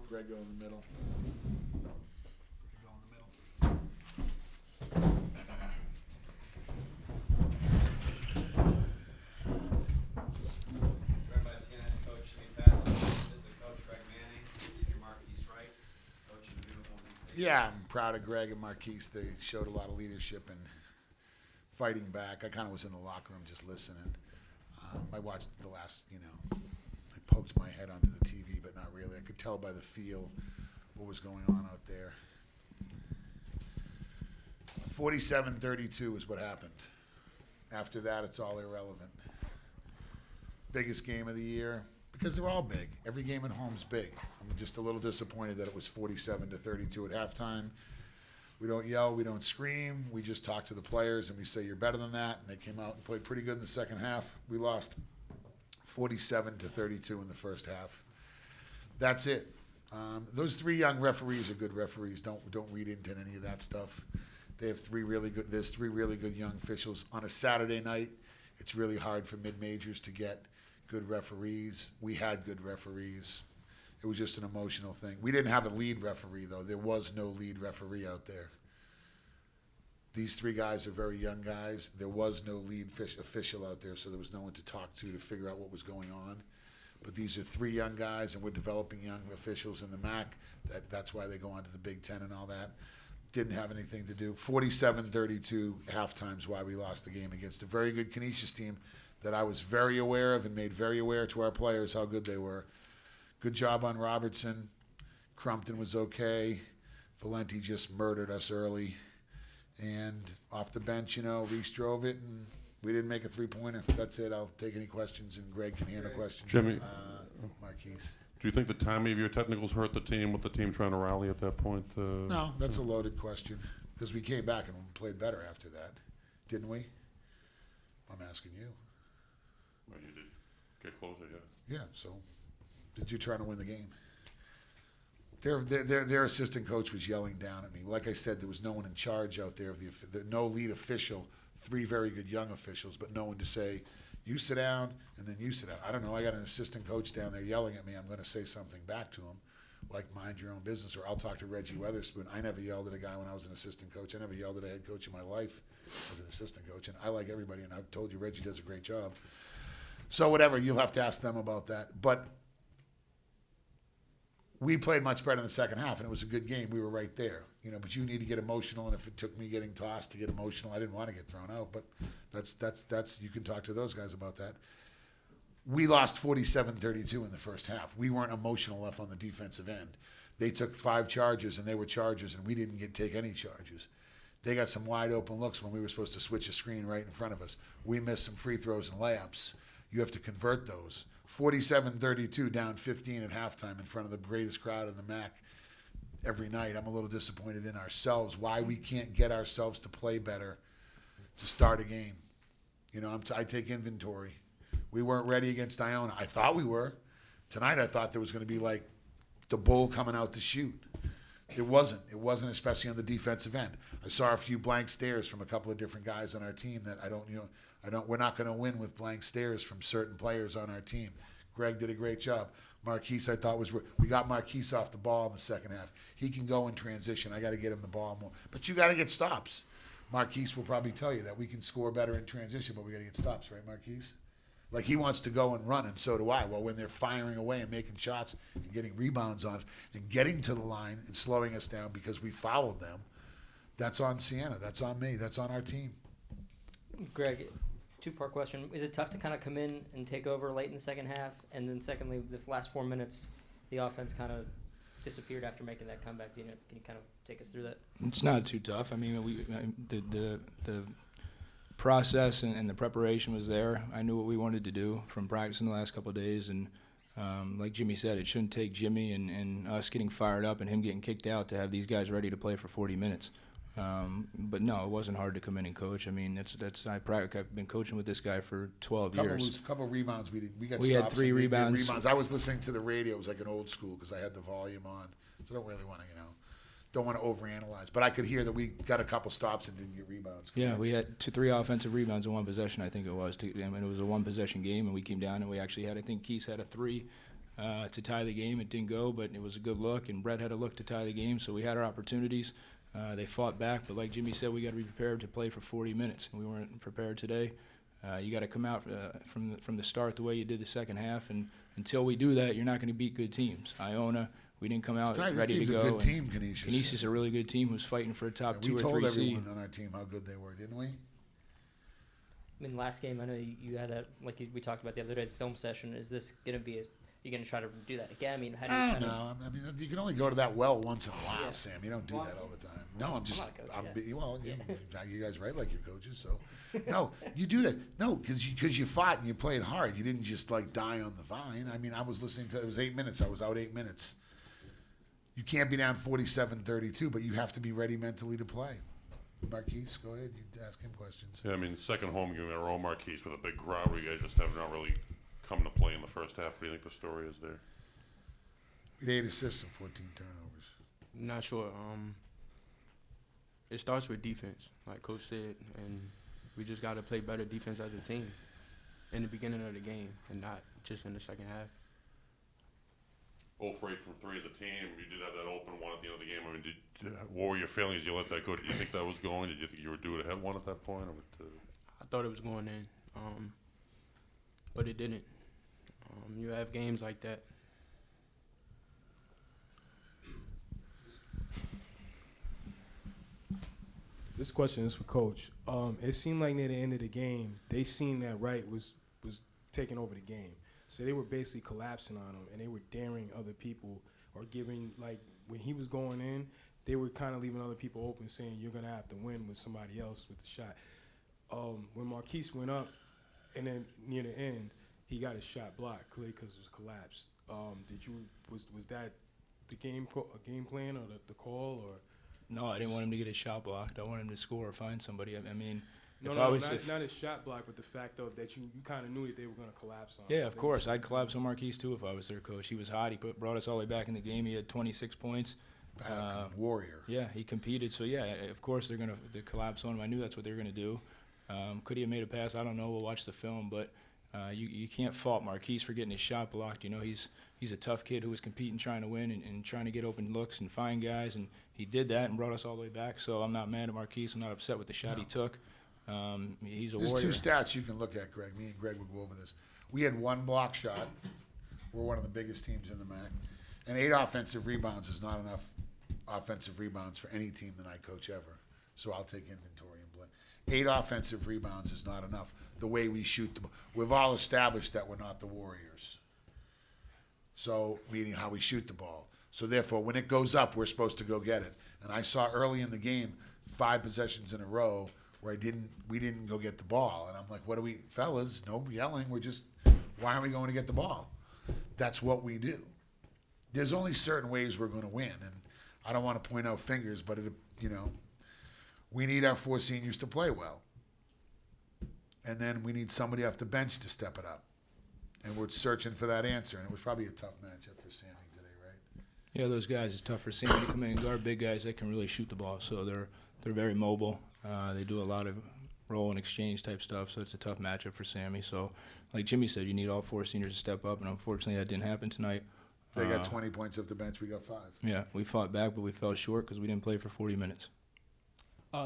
Greg go in the middle. Joined by Siena head coach Jimmy Patsos, assistant coach Greg Manning, senior Marquis Wright, coaching the uniform. Yeah, I'm proud of Greg and Marquis. They showed a lot of leadership and fighting back. I kind of was in the locker room just listening. I watched the last, I poked my head onto the TV, but not really. I could tell by the feel what was going on out there. 47-32 is what happened. After that, it's all irrelevant. Biggest game of the year, because they're all big. Every game at home's big. I'm just a little disappointed that it was 47-32 at halftime. We don't yell, we don't scream. We just talk to the players and we say, you're better than that. And they came out and played pretty good in the second half. We lost 47-32 in the first half. That's it. Those three young referees are good referees. Don't read into any of that stuff. They have there's three really good young officials. On a Saturday night, it's really hard for mid-majors to get good referees. We had good referees. It was just an emotional thing. We didn't have a lead referee, though. There was no lead referee out there. These three guys are very young guys. There was no lead official out there, so there was no one to talk to figure out what was going on. But these are three young guys, and we're developing young officials in the MAC. That's why they go on to the Big Ten and all that. Didn't have anything to do. 47-32 halftime's why we lost the game against a very good Canisius team that I was very aware of and made very aware to our players how good they were. Good job on Robertson. Crumpton was okay. Valenti just murdered us early. And off the bench, Reese drove it, and we didn't make a three-pointer. That's it. I'll take any questions, and Greg can handle questions. Jimmy, Marquis. do you think the timing of your technicals hurt the team with the team trying to rally at that point? No, that's a loaded question because we came back and played better after that, didn't we? I'm asking you. Well, you did get closer, yeah. Yeah, so did you try to win the game? Their assistant coach was yelling down at me. Like I said, there was no one in charge out there of no lead official, three very good young officials, but no one to say, you sit down and then you sit down. I don't know. I got an assistant coach down there yelling at me. I'm going to say something back to him, like mind your own business, or I'll talk to Reggie Weatherspoon. I never yelled at a guy when I was an assistant coach. I never yelled at a head coach in my life as an assistant coach, and I like everybody, and I've told you Reggie does a great job. So whatever, you'll have to ask them about that. But we played much better in the second half, and it was a good game. We were right there, But you need to get emotional, and if it took me getting tossed to get emotional, I didn't want to get thrown out. But that's you can talk to those guys about that. We lost 47-32 in the first half. We weren't emotional enough on the defensive end. They took 5 charges, and they were charges, and we didn't take any charges. They got some wide open looks when we were supposed to switch a screen right in front of us. We missed some free throws and layups. You have to convert those. 47-32 down 15 at halftime in front of the greatest crowd in the MAC every night. I'm a little disappointed in ourselves, why we can't get ourselves to play better to start a game. I take inventory. We weren't ready against Iona. I thought we were. Tonight I thought there was going to be like the bull coming out to shoot. It wasn't. It wasn't, especially on the defensive end. I saw a few blank stares from a couple of different guys on our team that we're not going to win with blank stares from certain players on our team. Greg did a great job. Marquis, I thought we got Marquis off the ball in the second half. He can go in transition. I got to get him the ball more. But you got to get stops. Marquis will probably tell you that we can score better in transition, but we got to get stops, right, Marquis? Like he wants to go and run, and so do I. Well, when they're firing away and making shots and getting rebounds on us and getting to the line and slowing us down because we fouled them, that's on Siena. That's on me. That's on our team. Greg, two-part question. Is it tough to kind of come in and take over late in the second half? And then secondly, the last 4 minutes, the offense kind of disappeared after making that comeback. Can you kind of take us through that? It's not too tough. I mean, the process and the preparation was there. I knew what we wanted to do from practicing the last couple of days. And like Jimmy said, it shouldn't take Jimmy and us getting fired up and him getting kicked out to have these guys ready to play for 40 minutes. But no, it wasn't hard to come in and coach. I mean, I've been coaching with this guy for 12 years. Couple rebounds we had 3 rebounds. I was listening to the radio. It was like an old school because I had the volume on. So I don't really want to, don't want to overanalyze. But I could hear that we got a couple stops and didn't get rebounds. Yeah, we had 3 offensive rebounds in one possession, I think it was. I mean, it was a one-possession game, and we came down and we actually had, I think Keith had a 3. to tie the game. It didn't go, but it was a good look, and Brett had a look to tie the game, so we had our opportunities. They fought back, but like Jimmy said, we got to be prepared to play for 40 minutes, and we weren't prepared today. You got to come out from the start the way you did the second half, and until we do that, you're not going to beat good teams. Iona, we didn't come out ready to go. This team's a good team, Canisius. Canisius is a really good team who's fighting for a top 2 or 3 seed. We told everyone on our team how good they were, didn't we? I mean, last game, I know you had that, like we talked about the other day, the film session. Is this going to be you're going to try to do that again? I mean, how do you kind of... No, I mean, you can only go to that well once in a while, Yeah. Sam. You don't do that all the time. No, I'm just, not a coach, you guys write like you're coaches, so. No, you do that. No, because you fought and you played hard. You didn't just, like, die on the vine. I mean, I was listening to, it was 8 minutes. I was out 8 minutes. You can't be down 47-32, but you have to be ready mentally to play. Marquis, go ahead. You ask him questions. Yeah, I mean, second home game at our Marquis with a big crowd where you guys just have not really come to play in the first half. What do you think the story is there? We had 8 assists and 14 turnovers. Not sure. It starts with defense, like Coach said, and we just got to play better defense as a team in the beginning of the game and not just in the second half. 0 for 8 from 3 as a team. You did have that open one at the end of the game. I mean, what were your feelings? You let that go. Did you think that was going? Did you think you were due to have one at that point? I thought it was going in, but it didn't. You have games like that. This question is for Coach. It seemed like near the end of the game, they seen that Wright was taking over the game. So they were basically collapsing on him, and they were daring other people or giving, like, when he was going in, they were kind of leaving other people open, saying you're going to have to win with somebody else with the shot. When Marquis went up, and then near the end, he got his shot blocked clearly because it was collapsed. Was that the game plan or the call, or? No, I didn't want him to get his shot blocked. I wanted him to score or find somebody. I mean, not his shot block, but the fact of that you kind of knew that they were going to collapse on. Yeah, of course. I'd collapse on Marquis too if I was their coach. He was hot. He brought us all the way back in the game. He had 26 points. Warrior. Yeah, he competed. So, yeah, of course they're going to collapse on him. I knew that's what they were going to do. Could he have made a pass? I don't know. We'll watch the film. But you can't fault Marquis for getting his shot blocked. You know, he's a tough kid who was competing, trying to win, and trying to get open looks and find guys. And he did that and brought us all the way back. So I'm not mad at Marquis. I'm not upset with the shot he took. He's a There's warrior. 2 stats you can look at, Greg. Me and Greg will go over this. We had 1 block shot. We're one of the biggest teams in the MAC. And 8 offensive rebounds is not enough offensive rebounds for any team that I coach ever. So I'll take inventory and blame. 8 offensive rebounds is not enough. The way we shoot the ball. We've all established that we're not the Warriors. So, meaning how we shoot the ball. So therefore, when it goes up, we're supposed to go get it. And I saw early in the game 5 possessions in a row where we didn't go get the ball. And I'm like, what are we, fellas, no yelling, why aren't we going to get the ball? That's what we do. There's only certain ways we're going to win. And I don't want to point out fingers, but we need our 4 seniors to play well. And then we need somebody off the bench to step it up. And we're searching for that answer. And it was probably a tough matchup for Sammy today, right? Yeah, those guys, it's tough for Sammy to come in and guard big guys that can really shoot the ball. So they're very mobile. They do a lot of roll and exchange type stuff, so it's a tough matchup for Sammy. So, like Jimmy said, you need all 4 seniors to step up, and unfortunately that didn't happen tonight. They got 20 points off the bench. We got 5. Yeah, we fought back, but we fell short because we didn't play for 40 minutes.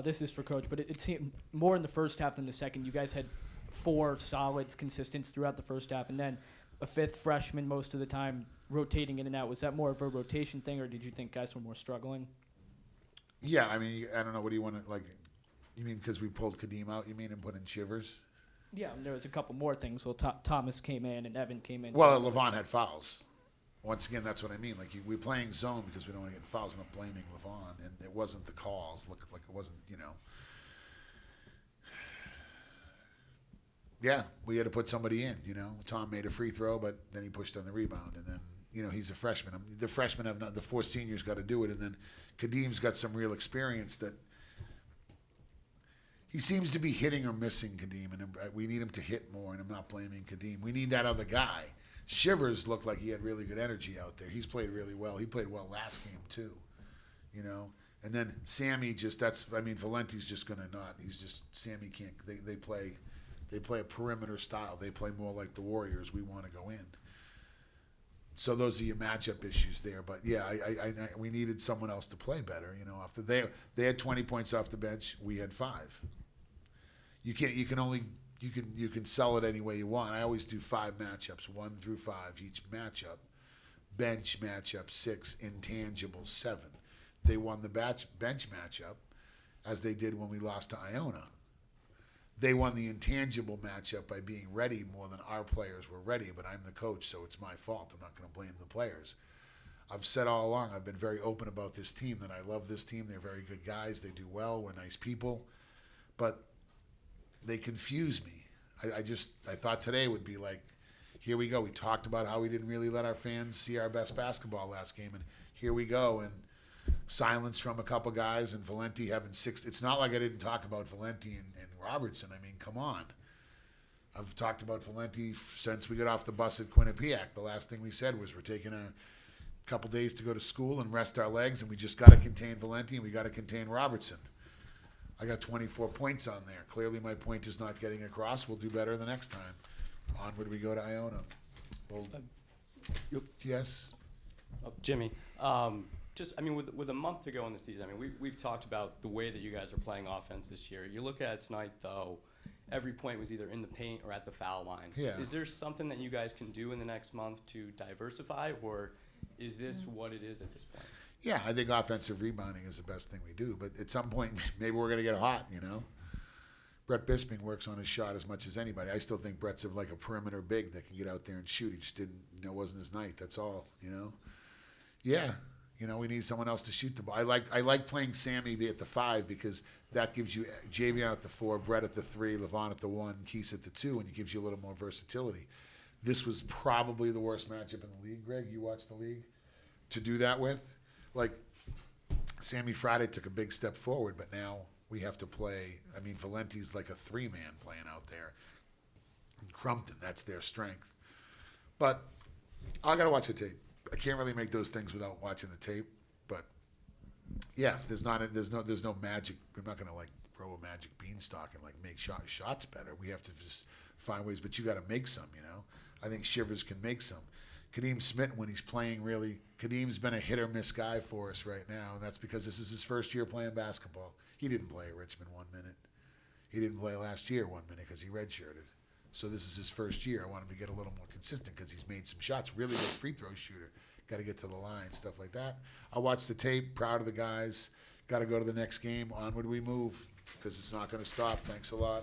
This is for Coach, but it seemed more in the first half than the second. You guys had 4 solids, consistents throughout the first half, and then a 5th freshman most of the time rotating in and out. Was that more of a rotation thing, or did you think guys were more struggling? Yeah, I mean, I don't know. What do you want to, like, you mean because we pulled Kadeem out, you mean, and put in Shivers? Yeah, and there was a couple more things. Well, Thomas came in and Evan came in. Well, Levon had fouls. Once again, that's what I mean. Like, we're playing zone because we don't want to get fouls. I'm not blaming Levon, and it wasn't the calls. Look, like it wasn't, Yeah, we had to put somebody in, Tom made a free throw, but then he pushed on the rebound, and then, he's a freshman. The freshmen have not, the 4 seniors got to do it, and then Kadeem's got some real experience that he seems to be hitting or missing Kadeem, and we need him to hit more, and I'm not blaming Kadeem. We need that other guy. Shivers looked like he had really good energy out there. He's played really well. He played well last game too, And then Sammy Valenti's just going to not. He's just, Sammy can't, they play a perimeter style. They play more like the Warriors. We want to go in. So those are your matchup issues there. But yeah, we needed someone else to play better. You know, after they had 20 points off the bench, we had 5. You can sell it any way you want. I always do 5 matchups, 1 through 5 each matchup. Bench matchup 6, intangible 7. They won the bench matchup, as they did when we lost to Iona. They won the intangible matchup by being ready more than our players were ready, but I'm the coach, so it's my fault. I'm not going to blame the players. I've said all along, I've been very open about this team, that I love this team. They're very good guys. They do well. We're nice people. But they confuse me. I thought today would be like, here we go. We talked about how we didn't really let our fans see our best basketball last game, and here we go. And silence from a couple guys, and Valenti having 6. It's not like I didn't talk about Valenti and Robertson. I mean, come on. I've talked about Valenti since we got off the bus at Quinnipiac. The last thing we said was we're taking a couple days to go to school and rest our legs, and we just got to contain Valenti and we got to contain Robertson. I got 24 points on there. Clearly my point is not getting across. We'll do better the next time. Onward we go to Iona. Well, yes? Jimmy, with a month to go in the season, we've talked about the way that you guys are playing offense this year. You look at it tonight, though, every point was either in the paint or at the foul line. Yeah. Is there something that you guys can do in the next month to diversify, or is this what it is at this point? Yeah, I think offensive rebounding is the best thing we do, but at some point, maybe we're going to get hot, you know? Brett Bisping works on his shot as much as anybody. I still think Brett's like a perimeter big that can get out there and shoot. He just didn't, wasn't his night. That's all, Yeah, we need someone else to shoot the ball. I like playing Sammy at the 5 because that gives you Javion at the 4, Brett at the 3, Levon at the 1, Keese at the 2, and it gives you a little more versatility. This was probably the worst matchup in the league, Greg. You watched the league to do that with. Like, Sammy Friday took a big step forward, but now we have to play. Valenti's like a 3-man playing out there. And Crumpton, that's their strength. But I got to watch the tape. I can't really make those things without watching the tape. But yeah, there's no magic. We're not going to throw a magic beanstalk and make shots better. We have to just find ways. But you got to make some. I think Shivers can make some. Kadeem Smith, when he's playing, really, Kadeem's been a hit or miss guy for us right now, and that's because this is his first year playing basketball. He didn't play at Richmond 1 minute. He didn't play last year 1 minute because he redshirted. So this is his first year. I want him to get a little more consistent because he's made some shots. Really good free throw shooter. Got to get to the line, stuff like that. I watched the tape. Proud of the guys. Got to go to the next game. Onward we move because it's not going to stop. Thanks a lot.